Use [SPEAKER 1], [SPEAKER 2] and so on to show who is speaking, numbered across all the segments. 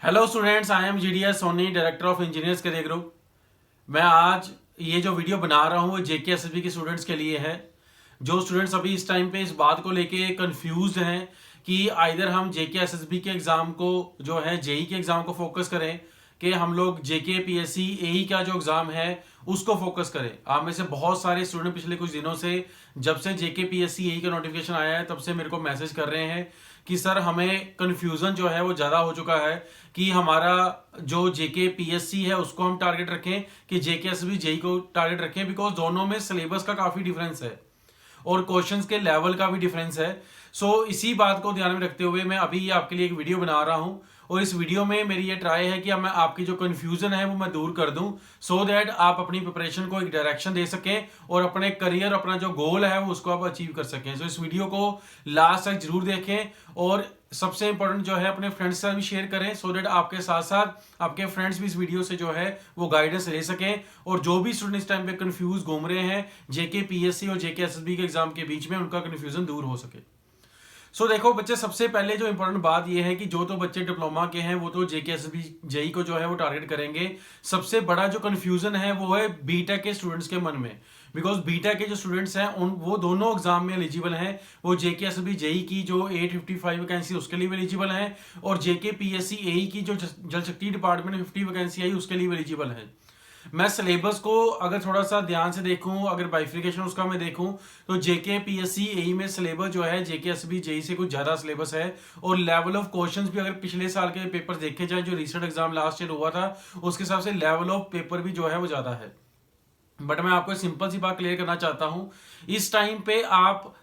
[SPEAKER 1] Hello students, I am GDS Soni, director of engineers career group. मैं आज ये जो वीडियो बना रहा हूँ वो जेके एसएसबी के स्टूडेंट्स के लिए है। जो स्टूडेंट्स अभी इस टाइम पे इस बात को लेके कंफ्यूज हैं कि आइदर हम जेके एसएसबी के एग्जाम को जो है जेई के एग्जाम को फोकस करें कि हम लोग जेके पीएससी एई का जो एग्जाम है उसको फोकस करें। आप में से बहुत सारे स्टूडेंट पिछले कुछ दिनों से, जब से जेके पीएससी एई का नोटिफिकेशन आया है, तब से मेरे को मैसेज कर रहे हैं कि सर हमें कन्फ्यूजन जो है वो ज़्यादा हो चुका है कि हमारा जो जेके पीएससी है उसको हम टारगेट रखें कि जेके एसएसबी जेई को टारगेट रखें, बिकॉज दोनों में सिलेबस का काफ़ी डिफरेंस है और क्वेश्चंस के लेवल का भी डिफरेंस है। सो इसी बात को ध्यान में रखते हुए मैं अभी ये आपके लिए एक वीडियो बना रहा हूँ और इस वीडियो में मेरी ये ट्राई है कि मैं आपकी जो कंफ्यूजन है वो मैं दूर कर दूं, सो दैट आप अपनी प्रिपरेशन को एक डायरेक्शन दे सकें और अपने करियर, अपना जो गोल है वो उसको आप अचीव कर सकें। सो इस वीडियो को लास्ट तक जरूर देखें और सबसे इंपॉर्टेंट जो है अपने फ्रेंड्स से भी शेयर करें, सो दैट आपके साथ साथ आपके फ्रेंड्स भी इस वीडियो से जो है वो गाइडेंस ले सकें और जो भी स्टूडेंट इस टाइम पे कंफ्यूज घूम रहे हैं जेके पीएससी और जेके एसएसबी के एग्जाम के बीच में, उनका कंफ्यूजन दूर हो सके। देखो बच्चे, सबसे पहले जो इंपॉर्टेंट बात यह है कि जो तो बच्चे डिप्लोमा के हैं वो तो जेके एसएसबी जेई को जो है वो टारगेट करेंगे। सबसे बड़ा जो कंफ्यूजन है वो है बीटेक के स्टूडेंट्स के मन में, बिकॉज बीटेक के जो स्टूडेंट्स हैं उन वो दोनों एग्जाम में एलिजिबल हैं। वो जेके एसएसबी जेई की जो 855 वैकेंसी उसके लिए भी एलिजिबल हैं और जेके पीएससी एई की जो जल शक्ति डिपार्टमेंट में 50 वैकेंसी आई उसके लिए भी एलिजिबल है। मैं सिलेबस को अगर थोड़ा सा ध्यान से देखूं, अगर बाइफिकेशन उसका मैं देखूं, तो जेके पीएससी एई में सिलेबस जो है जेके एसबी जेई से कुछ ज्यादा सिलेबस है और लेवल ऑफ क्वेश्चंस भी अगर पिछले साल के पेपर देखे जाए, जो रिसेंट एग्जाम लास्ट ईयर हुआ था, उसके हिसाब से लेवल ऑफ पेपर भी जो है वो ज्यादा है। बट मैं आपको सिंपल सी बात क्लियर करना चाहता हूं, इस टाइम पे आप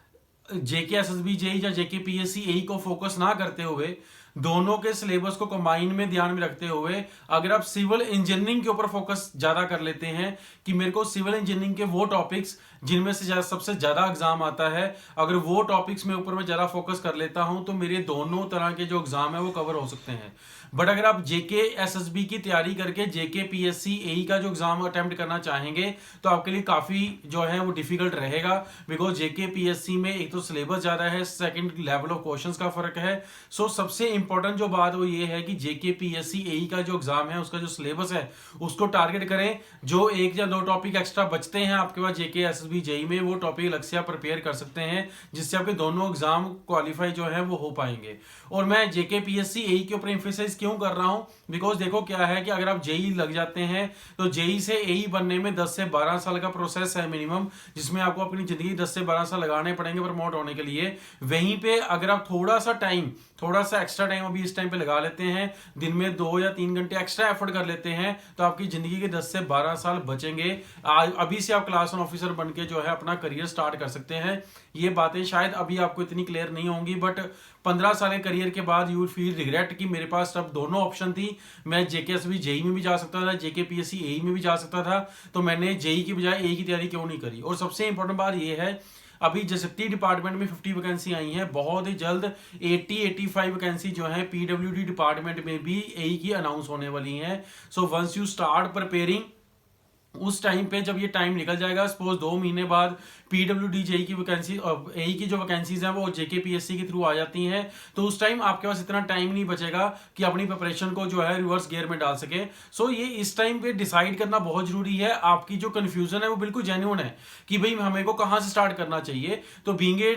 [SPEAKER 1] जेके एसएसबी जेई या जेके पीएससी एई को फोकस ना करते हुए, दोनों के सिलेबस को कंबाइन में ध्यान में रखते हुए, अगर आप सिविल इंजीनियरिंग के ऊपर फोकस ज्यादा कर लेते हैं कि मेरे को सिविल इंजीनियरिंग के वो टॉपिक्स जिनमें से सबसे ज्यादा एग्जाम आता है, अगर वो टॉपिक्स में ऊपर मैं ज्यादा फोकस कर लेता हूं तो मेरे दोनों तरह के जो एग्जाम है वो कवर हो सकते हैं। बट अगर आप जेके एसएसबी की तैयारी करके जेके पीएससी एई का जो एग्जाम अटेम्प्ट करना चाहेंगे तो आपके लिए काफी जो है वो डिफिकल्ट रहेगा, बिकॉज जेके पीएससी में एक तो सिलेबस ज्यादा है, सेकंड लेवल ऑफ क्वेश्चंस का फर्क है। सबसे इंपॉर्टेंट जो बात वो ये है कि जेके पीएससी एई का जो एग्जाम है उसका जो सिलेबस है उसको टारगेट करें। जो एक या दो टॉपिक एक्स्ट्रा बचते हैं आपके पास जेके एसएसबी जेई में, वो टॉपिक अलग से आप प्रिपेयर कर सकते हैं जिससे आपके दोनों एग्जाम क्वालिफाई जो है वो हो पाएंगे। और मैं जेके पीएससी एई के ऊपर एम्फेसाइज क्यों कर रहा हूं, बिकॉज देखो क्या है कि अगर आप जेई लग जाते हैं तो जेई से एई बनने में 10 से 12 साल का प्रोसेस है मिनिमम, जिसमें आपको अपनी जिंदगी 10 से 12 साल लगाने पड़ेंगे प्रमोट होने के लिए। वहीं पे अगर आप थोड़ा सा एक्स्ट्रा टाइम अभी इस टाइम पे लगा लेते हैं, दिन में 2 या 3 घंटे एक्स्ट्रा एफर्ट कर लेते हैं, तो आपकी जिंदगी के 10 से 12 साल बचेंगे। अभी से आप क्लास 1 ऑफिसर बन के जो है अपना करियर स्टार्ट कर सकते हैं। ये बातें शायद अभी आपको इतनी क्लियर नहीं होंगी, बट 15 साल के करियर के बाद यू विल फील रिग्रेट कि मेरे पास तब दोनों ऑप्शन थी। मैं जेके एसबी जेई में भी जा सकता था, जेके पीएससी एई में भी जा सकता था, तो मैंने जेई की बजाय एई की तैयारी क्यों नहीं करी। और सबसे इंपॉर्टेंट बात यह है, अभी जलशक्ति डिपार्टमेंट में 50 वैकेंसी आई हैं, बहुत ही जल्द 80-85 वैकेंसी जो है पीडब्ल्यूडी डिपार्टमेंट में भी एई की अनाउंस होने वाली हैं। वंस यू स्टार्ट प्रिपेयरिंग, उस टाइम पे जब ये टाइम निकल जाएगा, सपोज 2 महीने बाद पीडब्ल्यूडी जेई की वैकेंसी और एई की जो वैकेंसीज हैं वो जेके पीएससी के थ्रू आ जाती हैं, तो उस टाइम आपके पास इतना टाइम नहीं बचेगा कि अपनी प्रिपरेशन को जो है रिवर्स गियर में डाल सके। ये इस टाइम पे डिसाइड करना बहुत जरूरी है। आपकी जो कंफ्यूजन है वो बिल्कुल जेन्युइन है कि भाई हमें को कहां से स्टार्ट करना चाहिए। तो बीइंग ए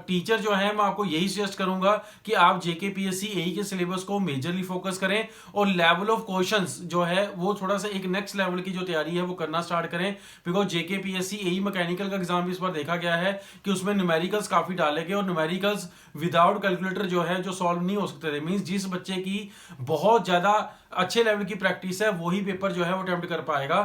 [SPEAKER 1] टीचर जो है मैं आपको यही सजेस्ट करूंगा कि आप जेके पीएससी एई के सिलेबस को मेजरली फोकस करें और लेवल ऑफ क्वेश्चंस जो है वो थोड़ा सा एक नेक्स्ट लेवल की जो तैयारी है वो करना स्टार्ट करें। Because JK PSC AE mechanical का एग्जाम भी इस बार देखा गया है कि उसमें न्यूमेरिकल्स काफी डाले गए और न्यूमेरिकल्स विदाउट कैलकुलेटर जो है जो सॉल्व नहीं हो सकते थे। मींस जिस बच्चे की बहुत ज्यादा अच्छे लेवल की प्रैक्टिस है वही पेपर जो है वो अटेम्प्ट कर पाएगा।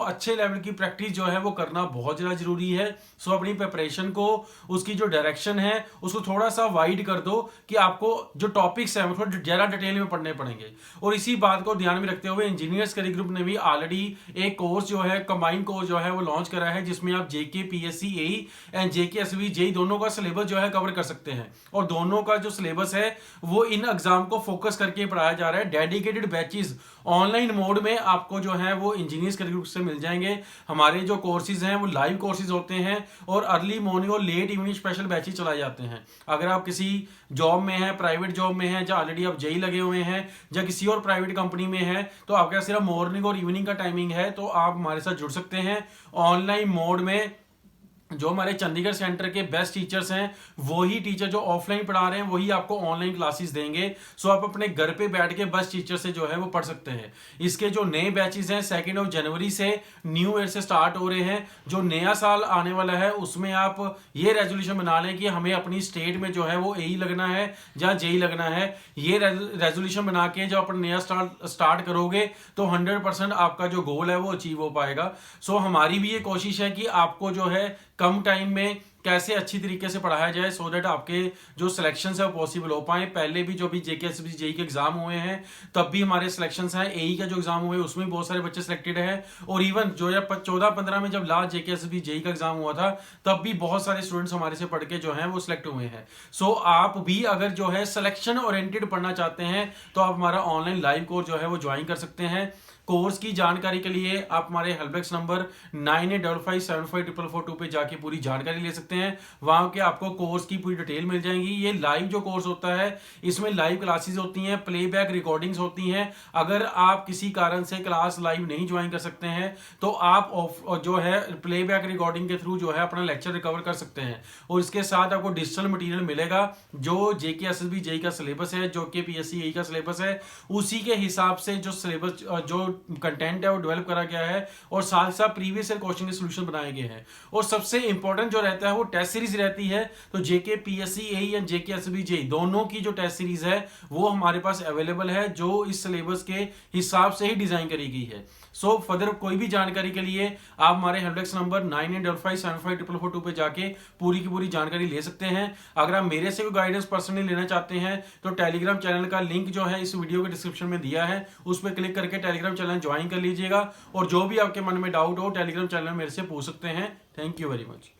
[SPEAKER 1] अच्छे लेवल की प्रैक्टिस जो है वो करना बहुत ज्यादा जरूरी है। अपनी प्रिपरेशन को, उसकी जो डायरेक्शन है उसको थोड़ा सा वाइड कर दो कि आपको जो टॉपिक्स है वो थोड़ा ज्यादा डिटेल में पढ़ने पड़ेंगे। और इसी बात को ध्यान में रखते हुए इंजीनियर्स करियर ग्रुप ने भी ऑलरेडी एक कोर्स जो है कंबाइंड कोर्स जो है वो लॉन्च करा है, जिसमें आप JK PSC AE and JK SB JE दोनों का सिलेबस जो है कवर कर सकते हैं। और दोनों का जो सिलेबस है वो इन एग्जाम को फोकस करके पढ़ाया जा रहा है। डेडिकेटेड बैचेस ऑनलाइन मोड में आपको जो है वो इंजीनियर्स के ग्रुप से मिल जाएंगे। हमारे जो कोर्सेज हैं वो लाइव कोर्सेज होते हैं और अर्ली मॉर्निंग और लेट इवनिंग स्पेशल बैचेस चलाए जाते हैं। अगर आप किसी जॉब में हैं, प्राइवेट जॉब में हैं, या ऑलरेडी आप जेई लगे हुए हैं, या किसी और प्राइवेट कंपनी में हैं, तो आपका सिर्फ मॉर्निंग और इवनिंग का टाइमिंग है, तो आप हमारे साथ जुड़ सकते हैं ऑनलाइन मोड में। जो हमारे चंडीगढ़ सेंटर के बेस्ट टीचर्स हैं, वही टीचर जो ऑफलाइन पढ़ा रहे हैं वही आपको ऑनलाइन क्लासेस देंगे। सो आप अपने घर पे बैठ के बेस्ट टीचर से जो है वो पढ़ सकते हैं। इसके जो नए बैचेस हैं 2 जनवरी से न्यू ईयर से स्टार्ट हो रहे हैं। जो नया साल आने वाला है उसमें आप ये रेजोल्यूशन बना लें कि हमें अपनी स्टेट में जो है वो एई लगना है या जेई लगना है। ये रेजोल्यूशन बना के जब अपन नया स्टार्ट करोगे तो 100% आपका जो गोल है वो अचीव हो पाएगा। सो हमारी भी ये कोशिश है कि आपको जो है कम टाइम में कैसे अच्छी तरीके से पढ़ाया जाए, सो दैट आपके जो सिलेक्शन है वो पॉसिबल हो पाए। पहले भी जो भी जेके एसबी जेई के एग्जाम हुए हैं तब भी हमारे सिलेक्शन हैं, एई का जो एग्जाम हुए उसमें बहुत सारे बच्चे सिलेक्टेड हैं। और इवन जो 14-15 में जब लास्ट जेके एसबी जेई का एग्जाम हुआ था तब भी बहुत सारे स्टूडेंट्स हमारे से पढ़ के जो है वो सिलेक्ट हुए हैं। सो आप भी अगर जो है सिलेक्शन ओरिएंटेड पढ़ना चाहते हैं तो आप हमारा ऑनलाइन लाइव कोर्स जो है वो ज्वाइन कर सकते हैं। कोर्स की जानकारी के लिए आप हमारे हेल्पडेस्क नंबर 9855754442 पे जाके पूरी जानकारी ले सकते हैं। वहां के आपको कोर्स की पूरी डिटेल मिल जाएंगी। ये लाइव जो कोर्स होता है इसमें लाइव क्लासेस होती हैं, प्लेबैक रिकॉर्डिंग्स होती हैं। अगर आप किसी कारण से क्लास लाइव नहीं ज्वाइन कर सकते हैं तो आप जो है प्लेबैक रिकॉर्डिंग के थ्रू जो है अपना लेक्चर रिकवर कर सकते हैं। और इसके साथ आपको डिजिटल मटेरियल मिलेगा जो जेके एसएसबी जेई का सिलेबस है, जो के पीएससी एई का सिलेबस है, उसी के हिसाब से जो सिलेबस जो कंटेंट है वो डेवलप करा गया है और साथ साथ प्रीवियस ईयर क्वेश्चन के सॉल्यूशन बनाए गए हैं। और सबसे इंपॉर्टेंट जो रहता है वो टेस्ट सीरीज रहती है। तो जेके पीएससी एई या जेके एसबी जेई दोनों की जो टेस्ट सीरीज है वो हमारे पास अवेलेबल है, जो इस सिलेबस के हिसाब से ही डिजाइन करी गई है। सो फर्दर कोई भी जानकारी के लिए आप हमारे हेल्पडेस्क नंबर 9855754442 पे जाके पूरी की पूरी जानकारी ले सकते हैं। अगर आप मेरे से कोई गाइडेंस पर्सनली लेना चाहते हैं तो टेलीग्राम चैनल का लिंक जो है इस वीडियो के डिस्क्रिप्शन में दिया है, उस पर क्लिक करके टेलीग्राम चैनल ज्वाइन कर लीजिएगा। और जो भी आपके मन में डाउट हो टेलीग्राम चैनल मेरे से पूछ सकते हैं। Thank you very much.